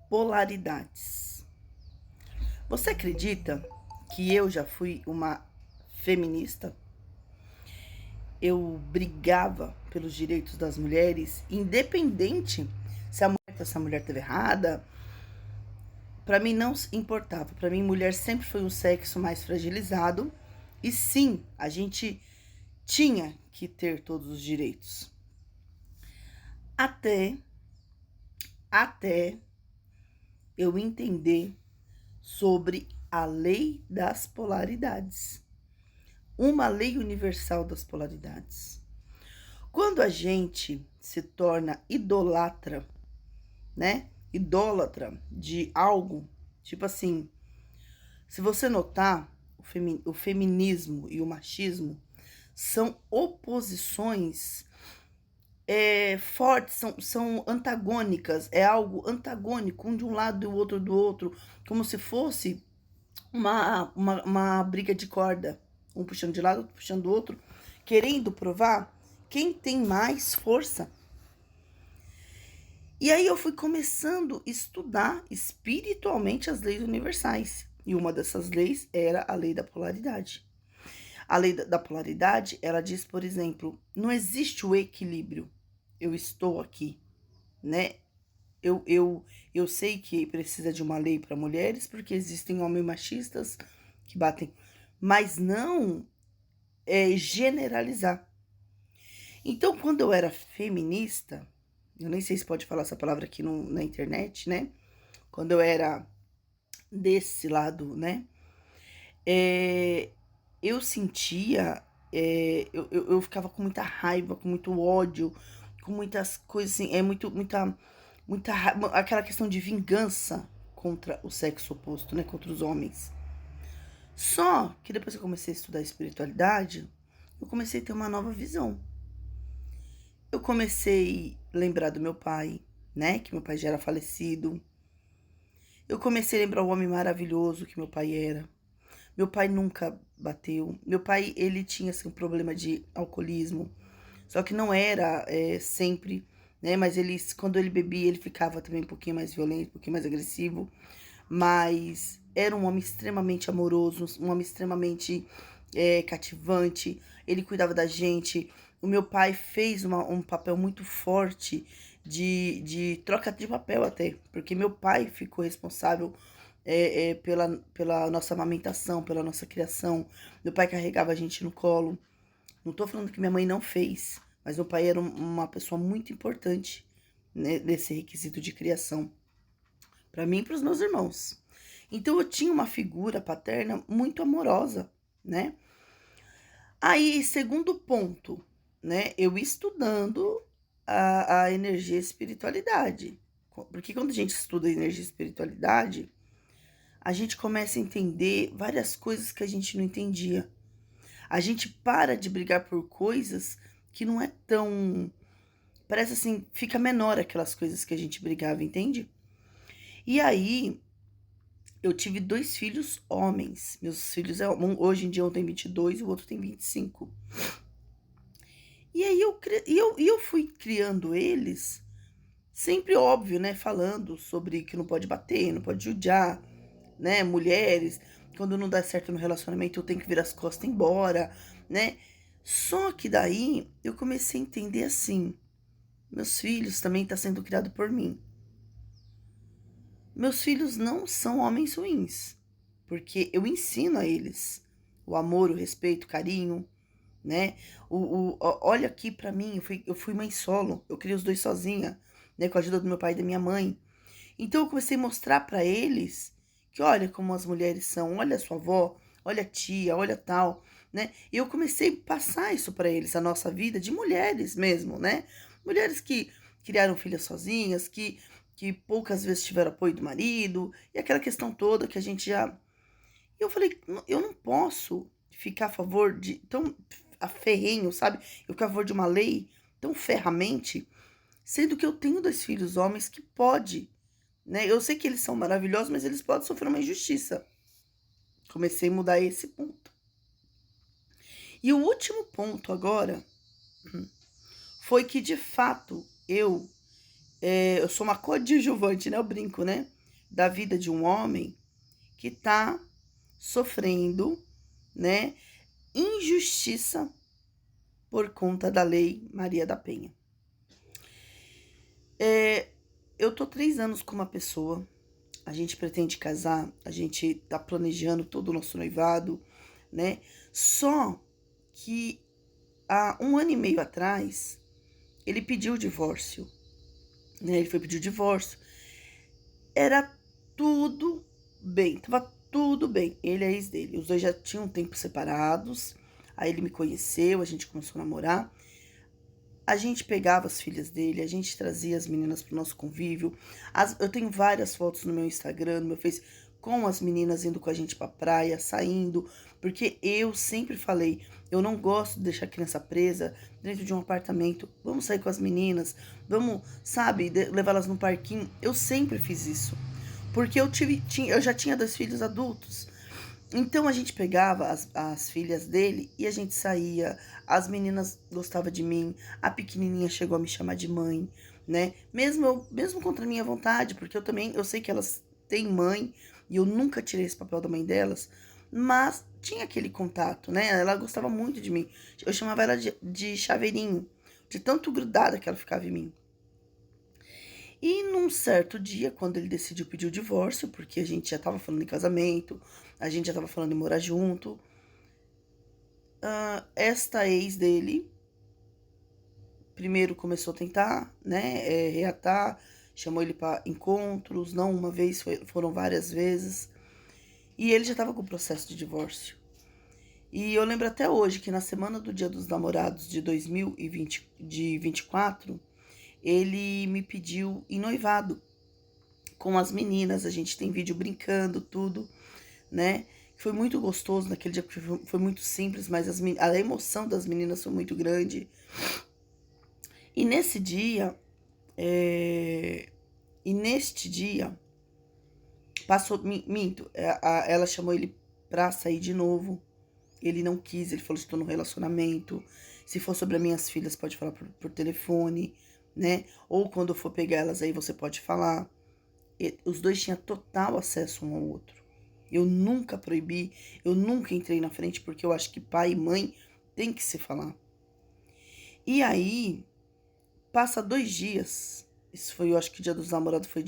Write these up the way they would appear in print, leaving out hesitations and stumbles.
polaridades. Você acredita que eu já fui uma feminista? Eu brigava pelos direitos das mulheres, independente se essa mulher estava errada. Para mim não importava. Para mim, mulher sempre foi um sexo mais fragilizado. E sim, a gente tinha que ter todos os direitos. Até eu entender sobre a lei das polaridades. Uma lei universal das polaridades. Quando a gente se torna idólatra, né? Idólatra de algo, tipo assim, se você notar, o feminismo e o machismo são oposições fortes, são antagônicas, é algo antagônico, um de um lado e o outro do outro, como se fosse uma briga de corda, um puxando de lado, outro puxando do outro, querendo provar quem tem mais força. E aí eu fui começando a estudar espiritualmente as leis universais. E uma dessas leis era a lei da polaridade. A lei da polaridade, ela diz, por exemplo, não existe o equilíbrio. Eu estou aqui, né? Eu sei que precisa de uma lei para mulheres, porque existem homens machistas que batem, mas não generalizar. Então, quando eu era feminista, eu nem sei se pode falar essa palavra aqui na internet, né? Quando eu era desse lado, né? Eu sentia, eu ficava com muita raiva, com muito ódio, com muitas coisas assim, aquela questão de vingança contra o sexo oposto, né? Contra os homens. Só que depois que eu comecei a estudar espiritualidade, eu comecei a ter uma nova visão. Eu comecei a lembrar do meu pai, né? Que meu pai já era falecido. Eu comecei a lembrar o homem maravilhoso que meu pai era. Meu pai nunca bateu. Meu pai, ele tinha assim, um problema de alcoolismo. Só que não era sempre, né? Mas quando ele bebia, ele ficava também um pouquinho mais violento, um pouquinho mais agressivo. Mas era um homem extremamente amoroso, um homem extremamente cativante. Ele cuidava da gente. O meu pai fez um papel muito forte de troca de papel até, porque meu pai ficou responsável pela nossa amamentação, pela nossa criação. Meu pai carregava a gente no colo. Não tô falando que minha mãe não fez, mas meu pai era uma pessoa muito importante, né, nesse requisito de criação, para mim e para os meus irmãos. Então eu tinha uma figura paterna muito amorosa, né? Aí, segundo ponto, né? Eu estudando a energia e espiritualidade. Porque quando a gente estuda energia e espiritualidade, a gente começa a entender várias coisas que a gente não entendia. A gente para de brigar por coisas que não é tão... Parece assim, fica menor aquelas coisas que a gente brigava, entende? E aí, eu tive 2 filhos homens. Meus filhos, hoje em dia, um tem 22 e o outro tem 25. E aí eu fui criando eles, sempre óbvio, né? Falando sobre que não pode bater, não pode judiar, né? Mulheres, quando não dá certo no relacionamento, eu tenho que virar as costas e ir embora, né? Só que daí eu comecei a entender assim, meus filhos também estão sendo criados por mim. Meus filhos não são homens ruins, porque eu ensino a eles o amor, o respeito, o carinho, né? Olha aqui pra mim, eu fui mãe solo, eu criei os 2 sozinha, né? Com a ajuda do meu pai e da minha mãe. Então eu comecei a mostrar pra eles que olha como as mulheres são, olha a sua avó, olha a tia, olha tal, né? E eu comecei a passar isso pra eles, a nossa vida de mulheres mesmo, né? Mulheres que criaram filhas sozinhas, que poucas vezes tiveram apoio do marido, e aquela questão toda que a gente já... Eu falei, eu não posso ficar a favor de tão ferrenho, sabe? Eu ficar a favor de uma lei tão ferramente, sendo que eu tenho 2 filhos homens que pode, né? Eu sei que eles são maravilhosos, mas eles podem sofrer uma injustiça. Comecei a mudar esse ponto. E o último ponto agora foi que, de fato, eu sou uma coadjuvante, né? Eu brinco, né? da vida de um homem que tá sofrendo, né, injustiça por conta da Lei Maria da Penha. Eu tô 3 anos com uma pessoa, a gente pretende casar, a gente tá planejando todo o nosso noivado, né? Só que há 1 ano e meio atrás, ele pediu o divórcio, né? Ele foi pedir o divórcio. Era tudo bem, tava tudo bem. Ele é ex dele, os dois já tinham um tempo separados. Aí ele me conheceu, a gente começou a namorar. A gente pegava as filhas dele, a gente trazia as meninas pro nosso convívio. Eu tenho várias fotos no meu Instagram, no meu Face, com as meninas indo com a gente pra praia, saindo. Porque eu sempre falei, eu não gosto de deixar a criança presa dentro de um apartamento. Vamos sair com as meninas, vamos, sabe, levá-las no parquinho. Eu sempre fiz isso. Porque eu já tinha 2 filhos adultos. Então a gente pegava as filhas dele e a gente saía. As meninas gostavam de mim. A pequenininha chegou a me chamar de mãe, né? Mesmo contra a minha vontade, porque eu sei que elas têm mãe e eu nunca tirei esse papel da mãe delas, mas tinha aquele contato, né? Ela gostava muito de mim. Eu chamava ela de chaveirinho, de tanto grudada que ela ficava em mim. E num certo dia, quando ele decidiu pedir o divórcio, porque a gente já tava falando em casamento, a gente já tava falando em morar junto, esta ex dele primeiro começou a tentar, né, reatar, chamou ele para encontros, não uma vez, foram várias vezes, e ele já tava com o processo de divórcio. E eu lembro até hoje que na semana do Dia dos Namorados de 2024, ele me pediu em noivado com as meninas. A gente tem vídeo brincando, tudo, né? Foi muito gostoso naquele dia, porque foi muito simples, mas a emoção das meninas foi muito grande. E nesse dia, neste dia, passou, minto, ela chamou ele pra sair de novo. Ele não quis, ele falou, estou no relacionamento. Se for sobre as minhas filhas, pode falar por telefone, né? Ou quando eu for pegar elas aí, você pode falar. Os dois tinham total acesso um ao outro. Eu nunca proibi, eu nunca entrei na frente, porque eu acho que pai e mãe tem que se falar. E aí, passa 2 dias, isso foi, eu acho que o Dia dos Namorados foi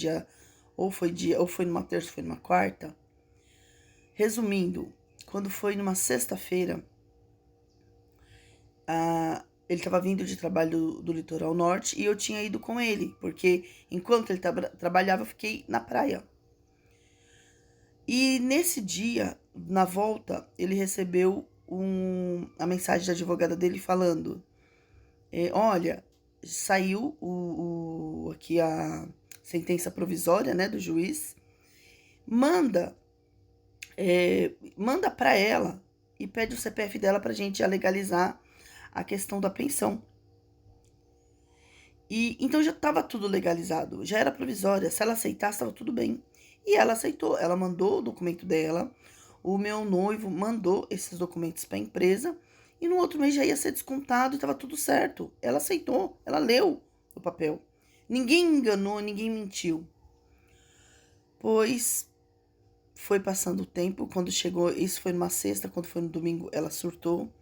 ou foi numa terça, ou foi numa quarta. Resumindo, quando foi numa sexta-feira, ele estava vindo de trabalho do litoral norte e eu tinha ido com ele, porque enquanto ele trabalhava, eu fiquei na praia. E nesse dia, na volta, ele recebeu a mensagem da advogada dele falando: olha, saiu aqui a sentença provisória, né, do juiz, manda para ela e pede o CPF dela pra gente já legalizar a questão da pensão. E então já estava tudo legalizado, já era provisória. Se ela aceitasse, estava tudo bem. E ela aceitou, ela mandou o documento dela, o meu noivo mandou esses documentos para a empresa e no outro mês já ia ser descontado e estava tudo certo. Ela aceitou, ela leu o papel. Ninguém enganou, ninguém mentiu. Pois foi passando o tempo, quando chegou, isso foi numa sexta, quando foi no domingo, ela surtou.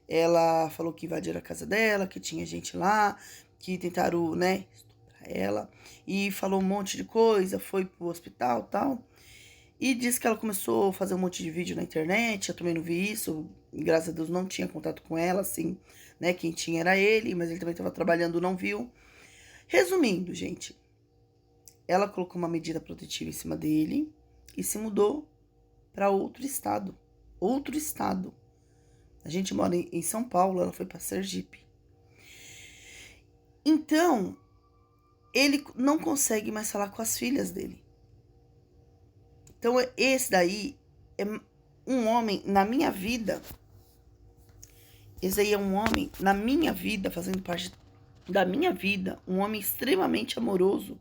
Ela falou que invadiram a casa dela, que tinha gente lá, que tentaram, né, estuprar ela. E falou um monte de coisa, foi pro hospital e tal. E disse que ela começou a fazer um monte de vídeo na internet, eu também não vi isso. Graças a Deus não tinha contato com ela, assim, né, quem tinha era ele, mas ele também estava trabalhando, não viu. Resumindo, gente, ela colocou uma medida protetiva em cima dele e se mudou para outro estado. Outro estado. A gente mora em São Paulo, ela foi para Sergipe. Então, ele não consegue mais falar com as filhas dele. Então, esse daí é um homem na minha vida. Esse aí é um homem na minha vida, fazendo parte da minha vida. Um homem extremamente amoroso.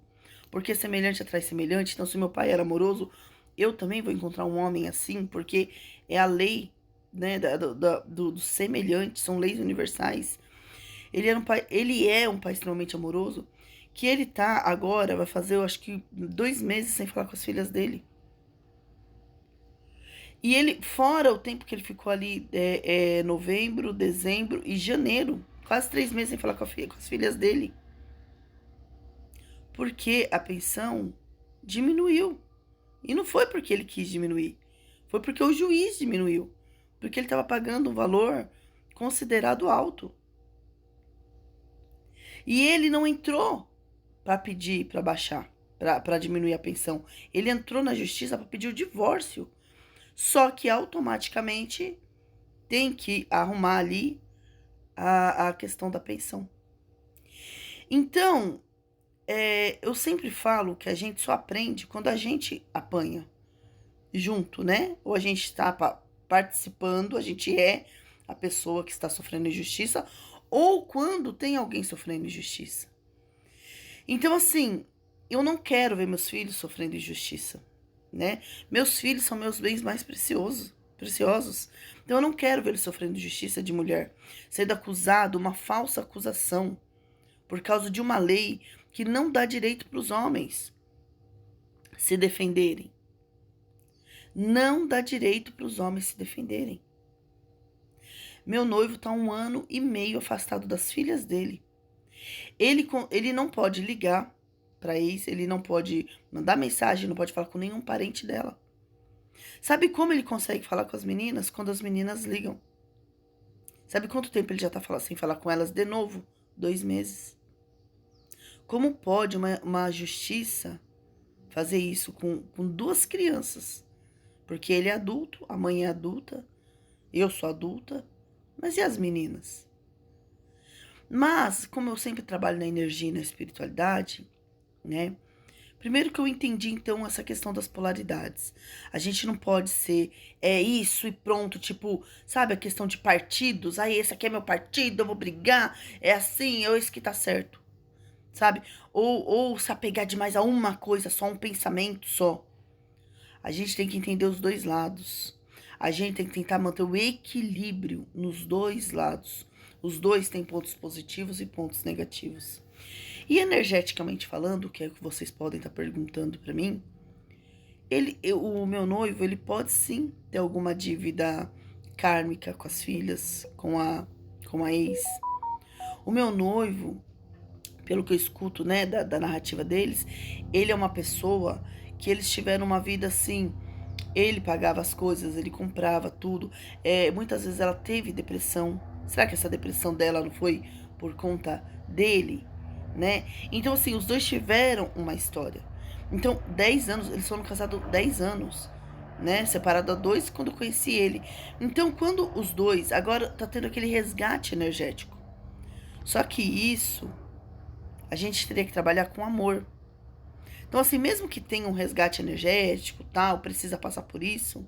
Porque semelhante atrai semelhante. Então, se meu pai era amoroso, eu também vou encontrar um homem assim, porque é a lei, né, do semelhante, são leis universais. Ele é um pai extremamente amoroso, que ele tá agora, vai fazer, eu acho que 2 meses sem falar com as filhas dele. E ele, fora o tempo que ele ficou ali, novembro, dezembro e janeiro, quase 3 meses sem falar com as filhas dele. Porque a pensão diminuiu. E não foi porque ele quis diminuir, foi porque o juiz diminuiu. Porque ele estava pagando um valor considerado alto. E ele não entrou para pedir para baixar, para diminuir a pensão. Ele entrou na justiça para pedir o divórcio. Só que automaticamente tem que arrumar ali a questão da pensão. Então, eu sempre falo que a gente só aprende quando a gente apanha junto, né? Ou a gente está participando, a gente é a pessoa que está sofrendo injustiça, ou quando tem alguém sofrendo injustiça. Então, assim, eu não quero ver meus filhos sofrendo injustiça, né? Meus filhos são meus bens mais preciosos. Então, eu não quero ver eles sofrendo injustiça de mulher, sendo acusado, uma falsa acusação, por causa de uma lei que não dá direito para os homens se defenderem. Não dá direito para os homens se defenderem. Meu noivo está 1 ano e meio afastado das filhas dele. Ele não pode ligar para ex, ele não pode mandar mensagem, não pode falar com nenhum parente dela. Sabe como ele consegue falar com as meninas? Quando as meninas ligam. Sabe quanto tempo ele já está sem falar com elas de novo? 2 meses. Como pode uma justiça fazer isso com 2 crianças? Porque ele é adulto, a mãe é adulta, eu sou adulta, mas e as meninas? Mas, como eu sempre trabalho na energia e na espiritualidade, né? Primeiro que eu entendi, então, essa questão das polaridades. A gente não pode ser isso e pronto, tipo, sabe a questão de partidos? Esse aqui é meu partido, eu vou brigar, é assim, é esse que tá certo, sabe? Ou se apegar demais a uma coisa só, um pensamento só. A gente tem que entender os dois lados. A gente tem que tentar manter o equilíbrio nos dois lados. Os dois têm pontos positivos e pontos negativos. E energeticamente falando, que é o que vocês podem estar perguntando para mim, o meu noivo, ele pode sim ter alguma dívida kármica com as filhas, com a ex. O meu noivo, pelo que eu escuto, né, da narrativa deles, ele é uma pessoa que eles tiveram uma vida assim, ele pagava as coisas, ele comprava tudo. Muitas vezes ela teve depressão. Será que essa depressão dela não foi por conta dele, né? Então, assim, os dois tiveram uma história. Então, 10 anos, eles foram casados 10 anos, né? Separados há 2 quando eu conheci ele. Então, quando os dois, agora tá tendo aquele resgate energético. Só que isso, a gente teria que trabalhar com amor. Então, assim, mesmo que tenha um resgate energético, tal, precisa passar por isso,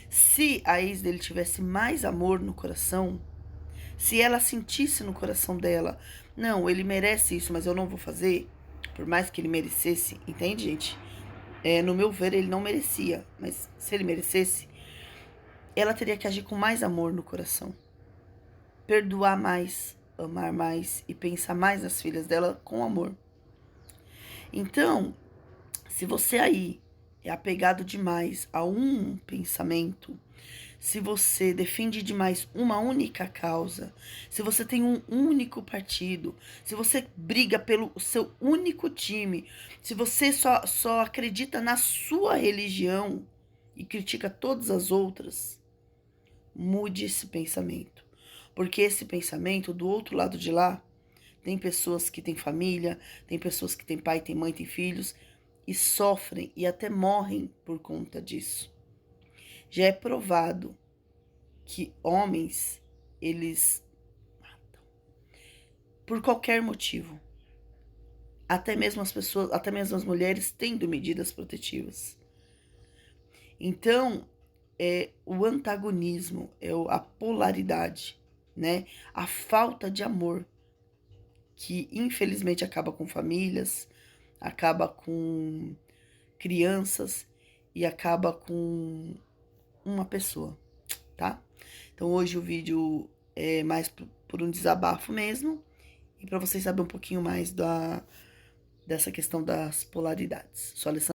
se a ex dele tivesse mais amor no coração, se ela sentisse no coração dela, não, ele merece isso, mas eu não vou fazer, por mais que ele merecesse, entende, gente? No meu ver, ele não merecia, mas se ele merecesse, ela teria que agir com mais amor no coração. Perdoar mais, amar mais e pensar mais nas filhas dela com amor. Então, se você aí é apegado demais a um pensamento, se você defende demais uma única causa, se você tem um único partido, se você briga pelo seu único time, se você só acredita na sua religião e critica todas as outras, mude esse pensamento. Porque esse pensamento, do outro lado de lá, tem pessoas que têm família, tem pessoas que têm pai, têm mãe, têm filhos, e sofrem e até morrem por conta disso. Já é provado que homens, eles matam por qualquer motivo. Até mesmo as mulheres tendo medidas protetivas. Então, o antagonismo, a polaridade, né? A falta de amor, que infelizmente acaba com famílias, acaba com crianças e acaba com uma pessoa, tá? Então hoje o vídeo é mais por um desabafo mesmo e para vocês saberem um pouquinho mais dessa questão das polaridades. Sou Alessandra